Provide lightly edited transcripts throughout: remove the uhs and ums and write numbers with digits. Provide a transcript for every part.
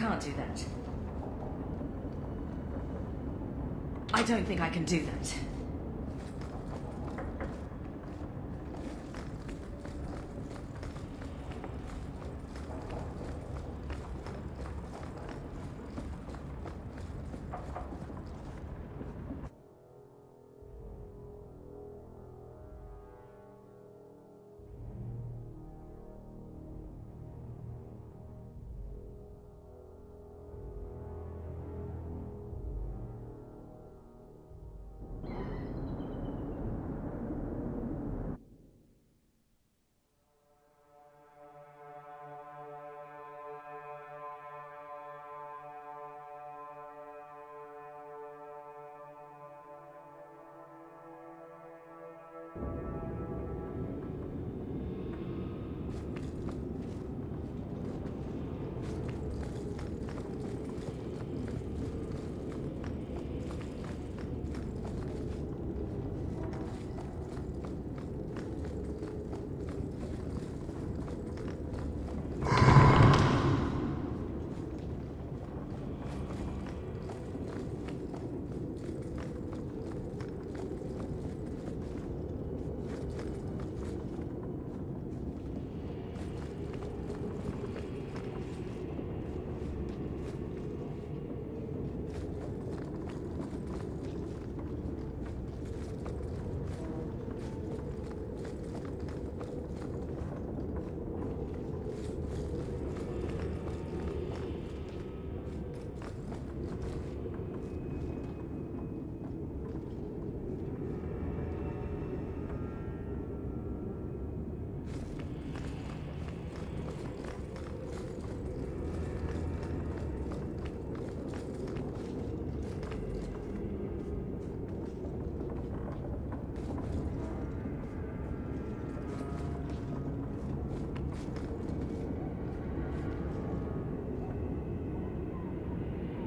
can't do that. I don't think I can do that.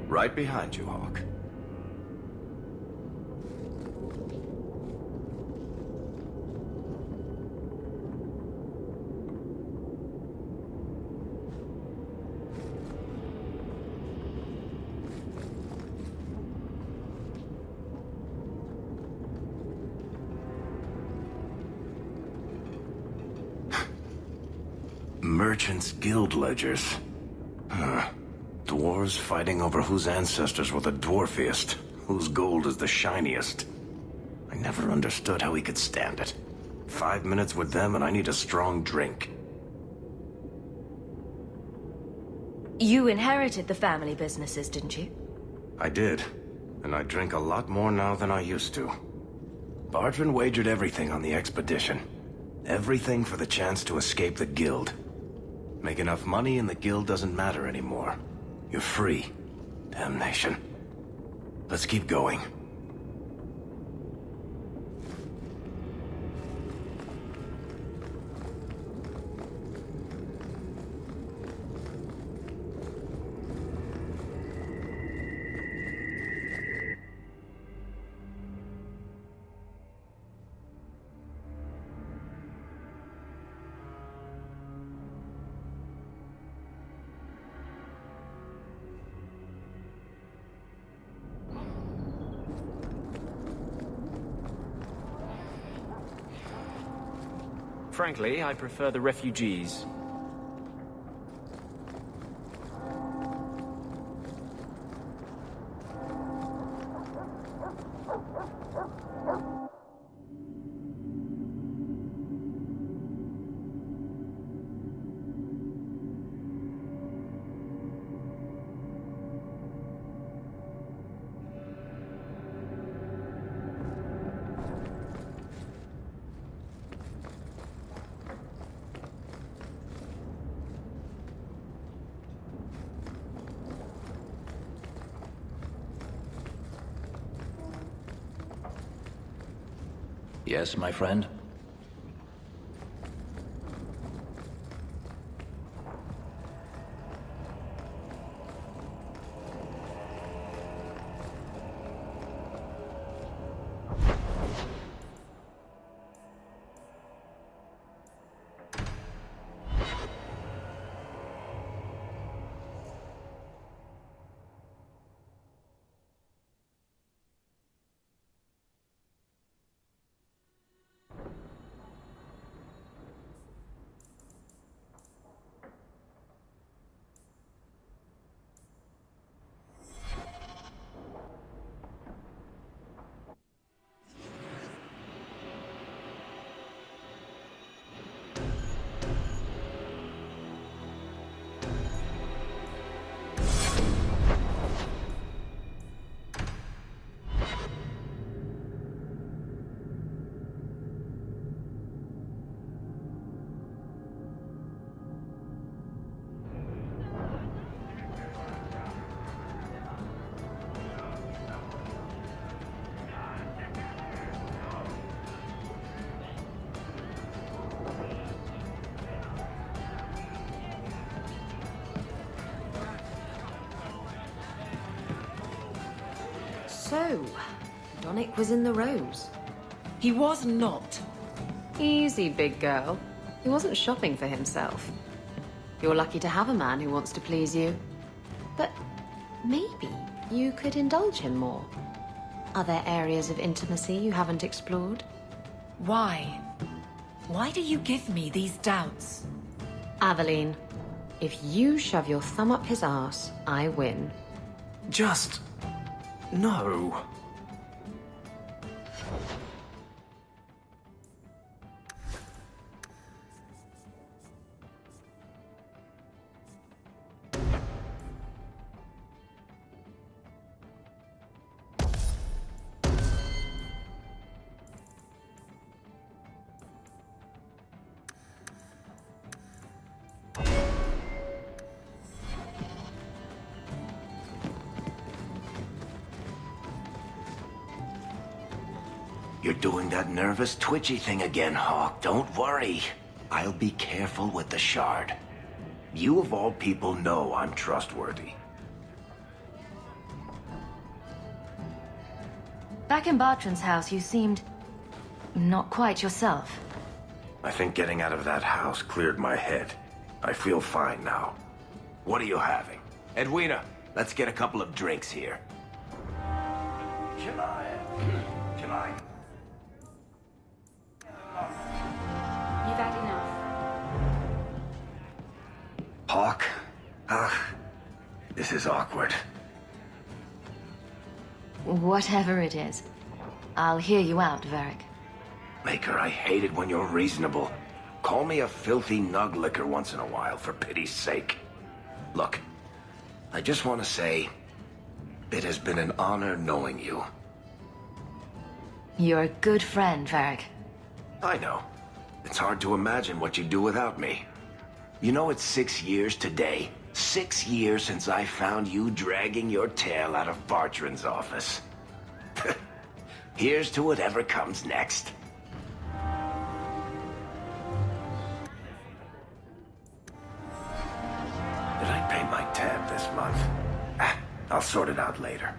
Right behind you, Hawke. Merchants' guild ledgers. Dwarves fighting over whose ancestors were the dwarfiest, whose gold is the shiniest. I never understood how he could stand it. 5 minutes with them and I need a strong drink. You inherited the family businesses, didn't you? I did, and I drink a lot more now than I used to. Bardrin wagered everything on the expedition. Everything for the chance to escape the guild. Make enough money and the guild doesn't matter anymore. You're free. Damnation. Let's keep going. Frankly, I prefer the refugees. Yes, my friend? So, Donnick was in the Rose. He was not. Easy, big girl. He wasn't shopping for himself. You're lucky to have a man who wants to please you. But maybe you could indulge him more. Are there areas of intimacy you haven't explored? Why? Why do you give me these doubts? Aveline, if you shove your thumb up his arse, I win. Just... no. You're doing that nervous, twitchy thing again, Hawke. Don't worry. I'll be careful with the shard. You of all people know I'm trustworthy. Back in Bartran's house, you seemed... not quite yourself. I think getting out of that house cleared my head. I feel fine now. What are you having? Edwina, let's get a couple of drinks here. Can I? You've had enough. Hawke? This is awkward. Whatever it is. I'll hear you out, Varric. Maker, I hate it when you're reasonable. Call me a filthy nug licker once in a while, for pity's sake. Look, I just want to say, it has been an honor knowing you. You're a good friend, Varric. I know. It's hard to imagine what you'd do without me. You know, it's 6 years today. 6 years since I found you dragging your tail out of Bartran's office. Here's to whatever comes next. Did I pay my tab this month? I'll sort it out later.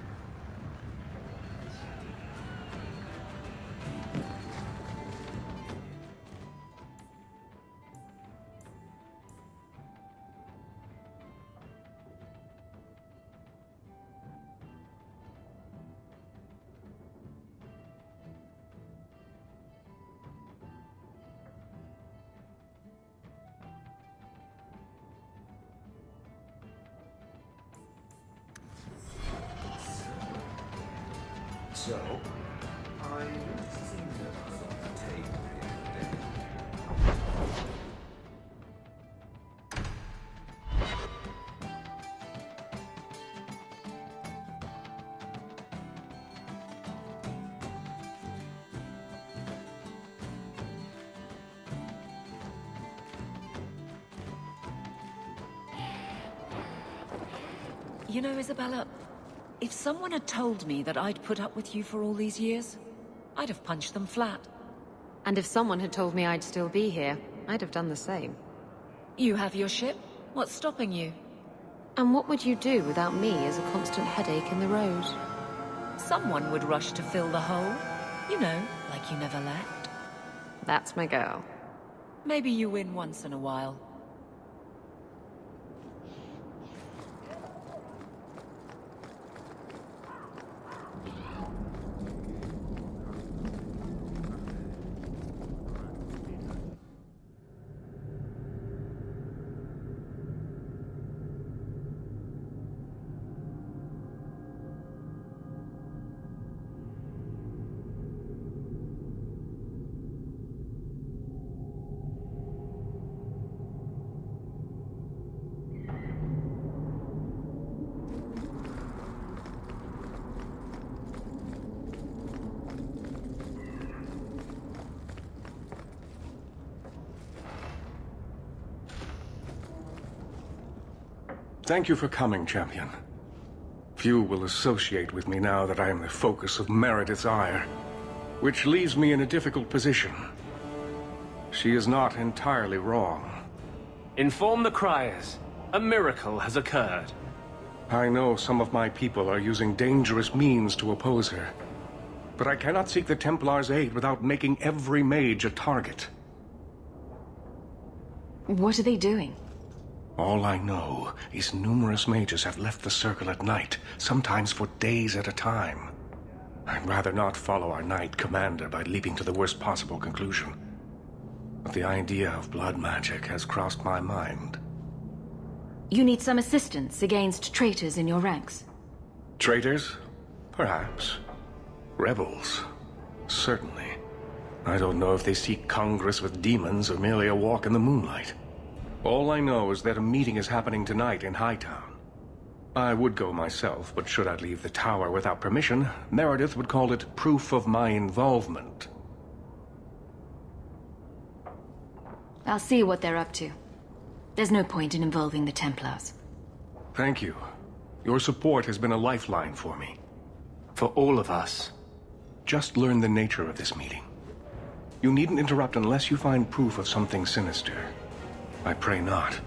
So, I think that was on the table here. You know, Isabela, if someone had told me that I'd put up with you for all these years, I'd have punched them flat. And if someone had told me I'd still be here, I'd have done the same. You have your ship. What's stopping you? And what would you do without me as a constant headache in the Rose? Someone would rush to fill the hole. You know, like you never left. That's my girl. Maybe you win once in a while. Thank you for coming, champion. Few will associate with me now that I am the focus of Meredith's ire, which leaves me in a difficult position. She is not entirely wrong. Inform the criers. A miracle has occurred. I know some of my people are using dangerous means to oppose her. But I cannot seek the Templar's aid without making every mage a target. What are they doing? All I know is numerous mages have left the Circle at night, sometimes for days at a time. I'd rather not follow our Knight Commander by leaping to the worst possible conclusion. But the idea of blood magic has crossed my mind. You need some assistance against traitors in your ranks. Traitors? Perhaps. Rebels? Certainly. I don't know if they seek congress with demons or merely a walk in the moonlight. All I know is that a meeting is happening tonight in Hightown. I would go myself, but should I leave the tower without permission, Meredith would call it proof of my involvement. I'll see what they're up to. There's no point in involving the Templars. Thank you. Your support has been a lifeline for me. For all of us. Just learn the nature of this meeting. You needn't interrupt unless you find proof of something sinister. I pray not.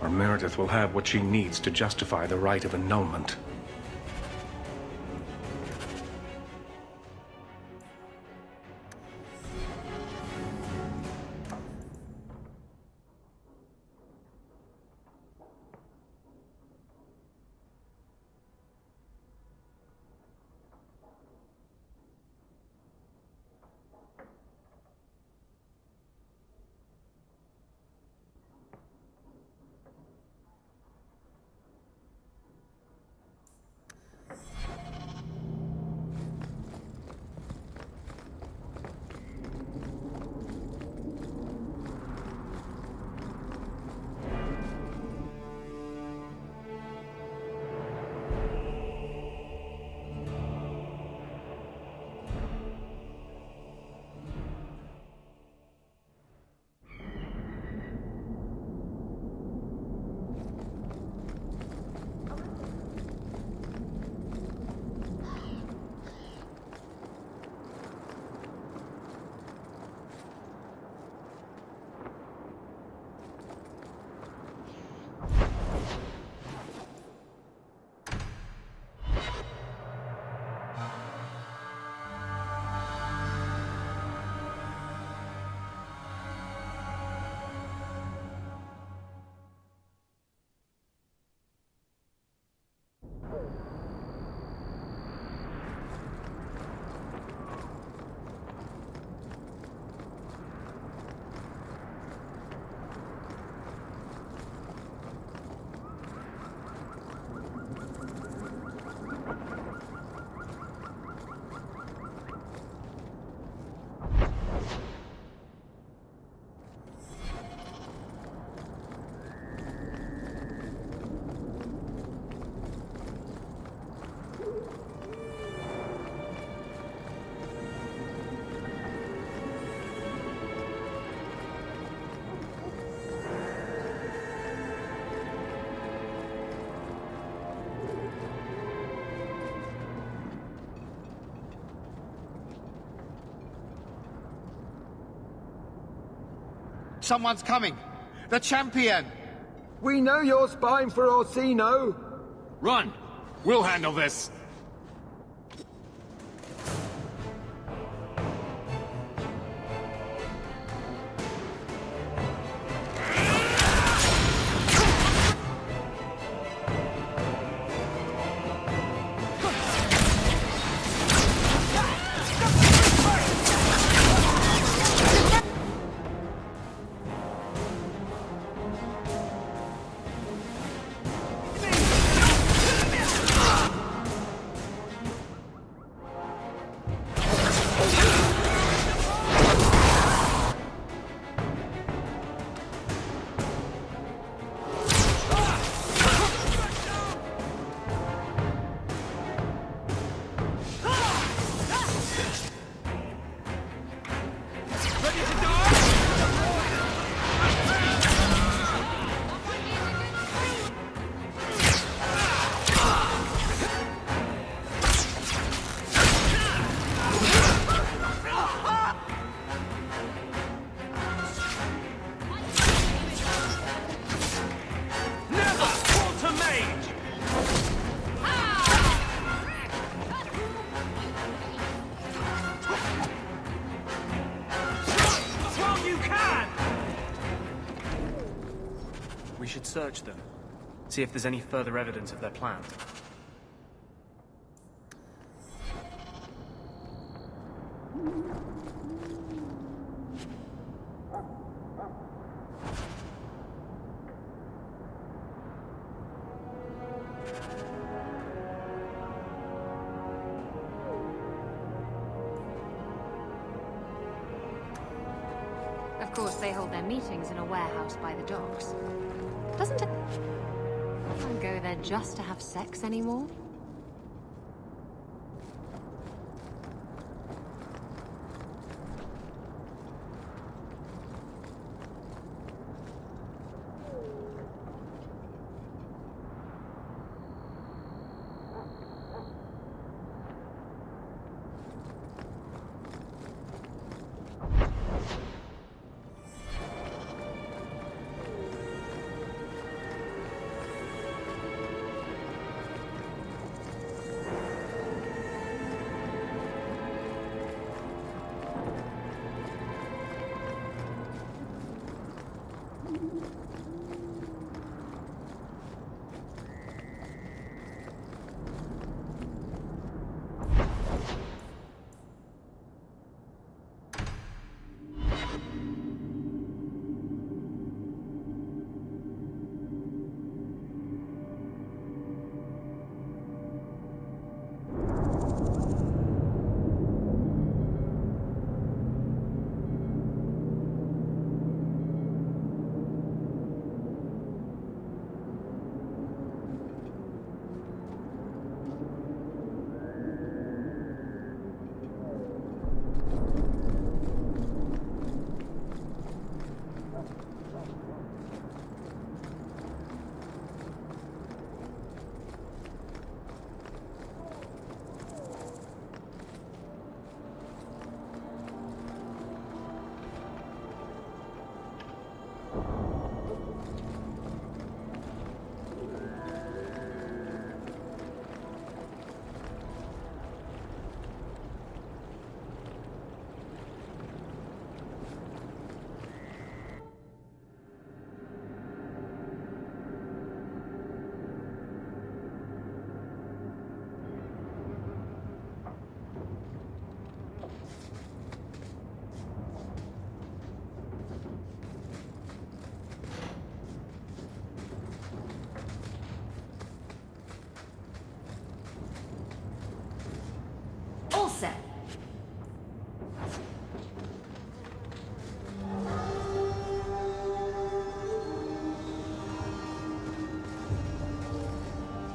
Or Meredith will have what she needs to justify the right of annulment. Someone's coming! The champion! We know you're spying for Orsino! Run! We'll handle this! should search them. See if there's any further evidence of their plan. Of course, they hold their meetings in a warehouse by the docks. Doesn't it... Don't go there just to have sex anymore?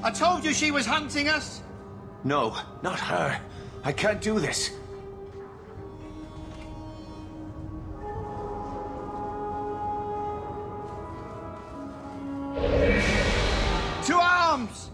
I told you she was hunting us! No, not her. I can't do this. To arms!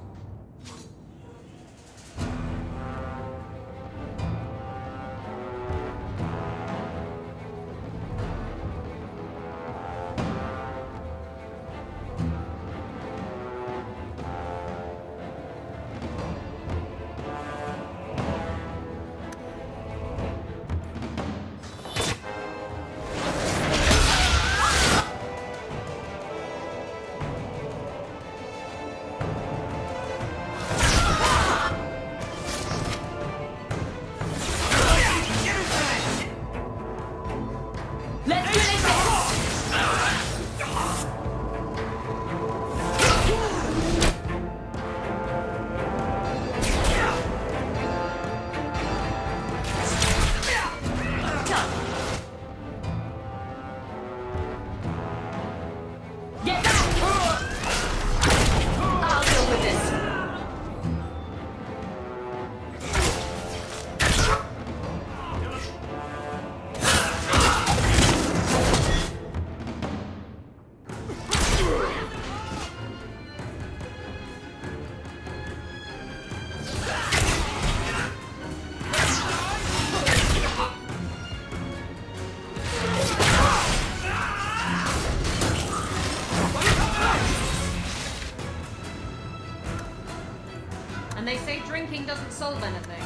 And they say drinking doesn't solve anything.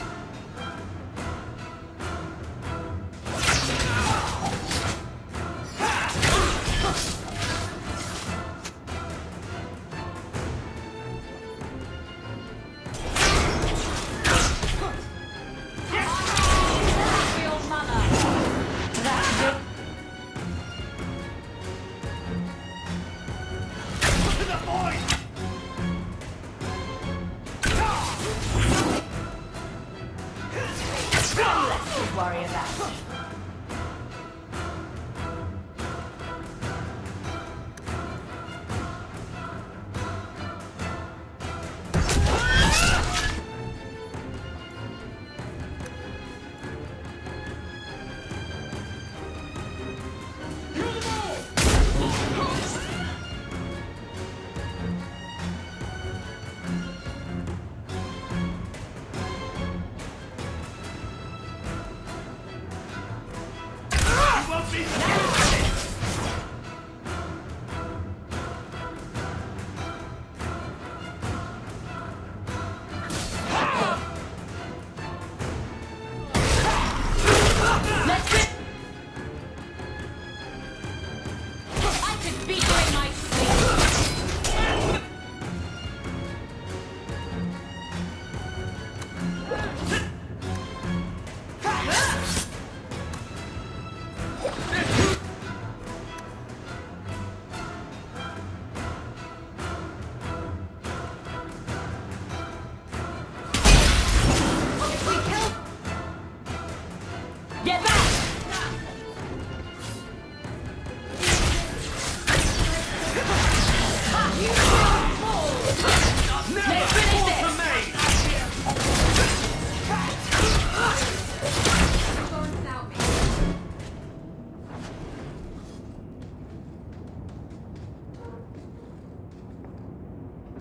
worry about.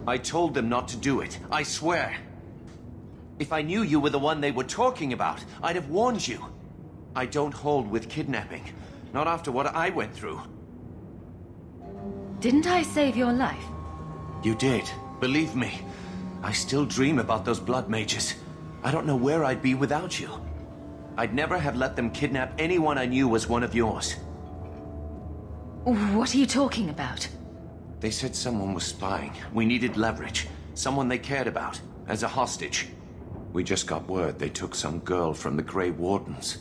I told them not to do it, I swear. If I knew you were the one they were talking about, I'd have warned you. I don't hold with kidnapping. Not after what I went through. Didn't I save your life? You did. Believe me. I still dream about those blood mages. I don't know where I'd be without you. I'd never have let them kidnap anyone I knew was one of yours. What are you talking about? They said someone was spying. We needed leverage. Someone they cared about. As a hostage. We just got word they took some girl from the Grey Wardens.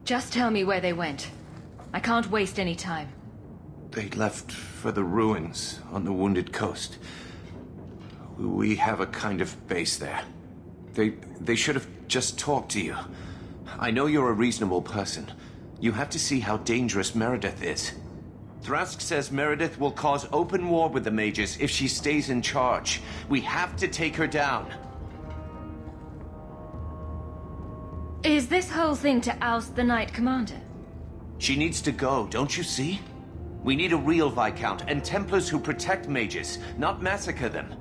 Just tell me where they went. I can't waste any time. They left for the ruins on the Wounded Coast. We have a kind of base there. They should have just talked to you. I know you're a reasonable person. You have to see how dangerous Meredith is. Thrask says Meredith will cause open war with the mages if she stays in charge. We have to take her down. Is this whole thing to oust the Knight Commander? She needs to go, don't you see? We need a real Viscount and Templars who protect mages, not massacre them.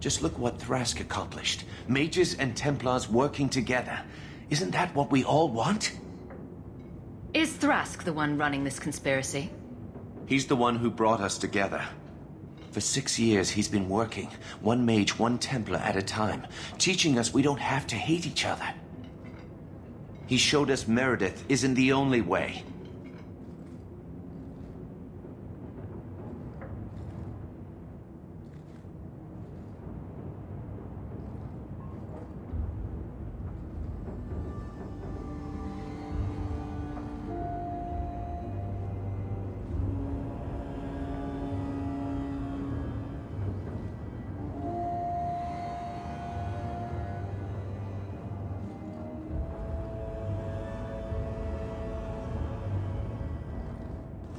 Just look what Thrask accomplished. Mages and Templars working together. Isn't that what we all want? Is Thrask the one running this conspiracy? He's the one who brought us together. For 6 years, he's been working, one mage, one Templar at a time, teaching us we don't have to hate each other. He showed us Meredith isn't the only way.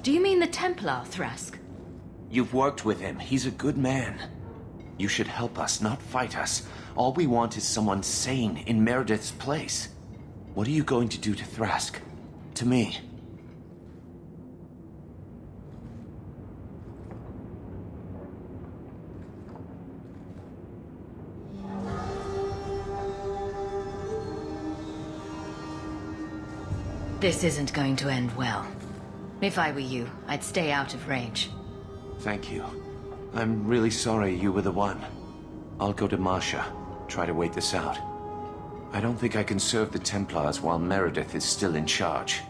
Do you mean the Templar, Thrask? You've worked with him. He's a good man. You should help us, not fight us. All we want is someone sane in Meredith's place. What are you going to do to Thrask? To me? This isn't going to end well. If I were you, I'd stay out of range. Thank you. I'm really sorry you were the one. I'll go to Marsha, try to wait this out. I don't think I can serve the Templars while Meredith is still in charge.